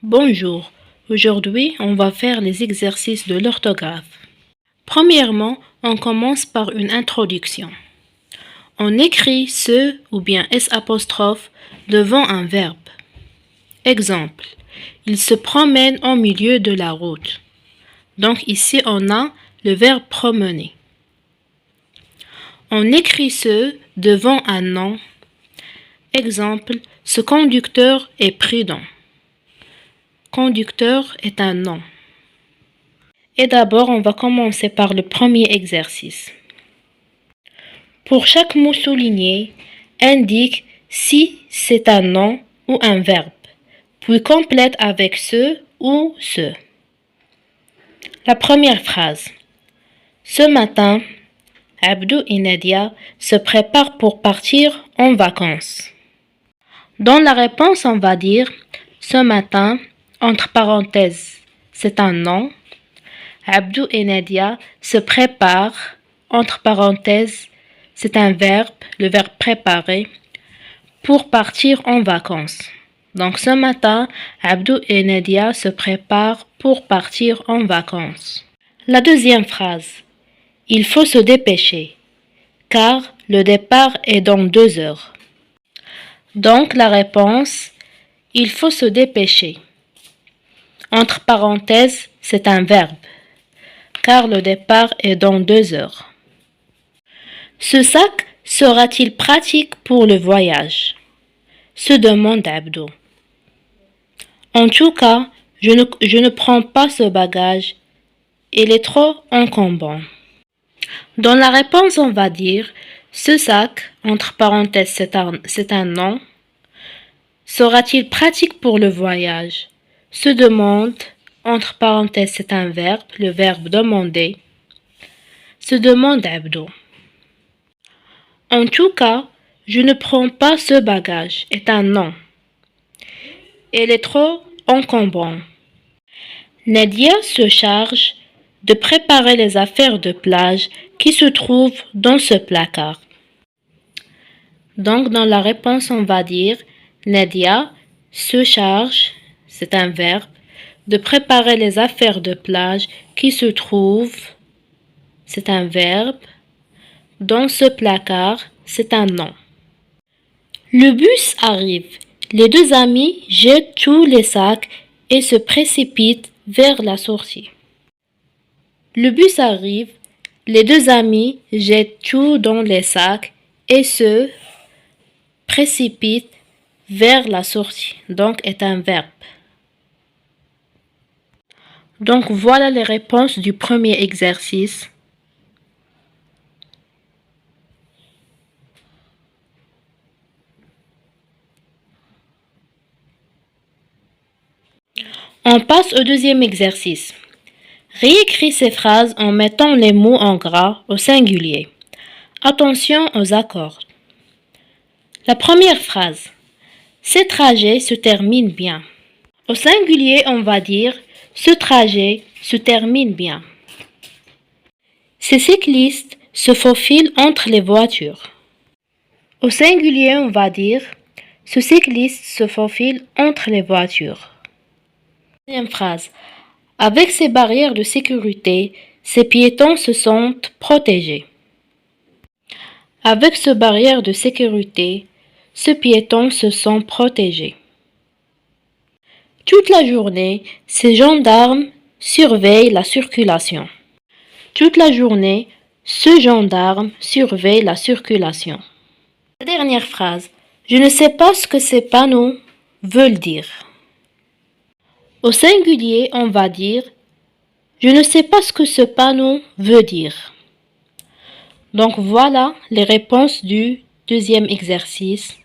Bonjour, aujourd'hui on va faire les exercices de l'orthographe. Premièrement, on commence par une introduction. On écrit ce ou bien S' devant un verbe. Exemple, il se promène au milieu de la route. Donc ici on a le verbe promener. On écrit ce devant un nom. Exemple, ce conducteur est prudent. Conducteur est un nom. Et d'abord, on va commencer par le premier exercice. Pour chaque mot souligné, indique si c'est un nom ou un verbe, puis complète avec ce ou ce. La première phrase. Ce matin, Abdou et Nadia se préparent pour partir en vacances. Dans la réponse, on va dire ce matin, entre parenthèses, c'est un nom. Abdou et Nadia se préparent, entre parenthèses, c'est un verbe, le verbe préparer, pour partir en vacances. Donc ce matin, Abdou et Nadia se préparent pour partir en vacances. La deuxième phrase. Il faut se dépêcher, car le départ est dans 2 heures. Donc la réponse, il faut se dépêcher. Entre parenthèses, c'est un verbe, car le départ est dans 2 heures. Ce sac sera-t-il pratique pour le voyage? Se demande Abdou. En tout cas, je ne prends pas ce bagage, il est trop encombrant. Dans la réponse, on va dire ce sac, entre parenthèses, c'est un nom. Sera-t-il pratique pour le voyage? Se demande, entre parenthèses, c'est un verbe, le verbe demander. Se demande Abdou. En tout cas, je ne prends pas ce bagage, est un nom. Il est trop encombrant. Nadia se charge de préparer les affaires de plage qui se trouvent dans ce placard. Donc, dans la réponse, on va dire Nadia se charge, c'est un verbe, de préparer les affaires de plage qui se trouvent, c'est un verbe, dans ce placard, c'est un nom. Le bus arrive. Les deux amis jettent tous les sacs et se précipitent vers la sortie. Le bus arrive. Les deux amis jettent tout dans les sacs et se précipitent vers la sortie. Donc, est un verbe. Donc, voilà les réponses du premier exercice. On passe au deuxième exercice. Réécris ces phrases en mettant les mots en gras au singulier. Attention aux accords. La première phrase. Ce trajet se termine bien. Au singulier, on va dire ce trajet se termine bien. Ces cyclistes se faufilent entre les voitures. Au singulier, on va dire ce cycliste se faufile entre les voitures. Deuxième phrase. Avec ces barrières de sécurité, ces piétons se sentent protégés. Avec ces barrières de sécurité, ces piétons se sont protégés. Toute la journée, ces gendarmes surveillent la circulation. Toute la journée, ce gendarme surveille la circulation. La dernière phrase. Je ne sais pas ce que ces panneaux veulent dire. Au singulier, on va dire « Je ne sais pas ce que ce panneau veut dire ». Donc voilà les réponses du deuxième exercice.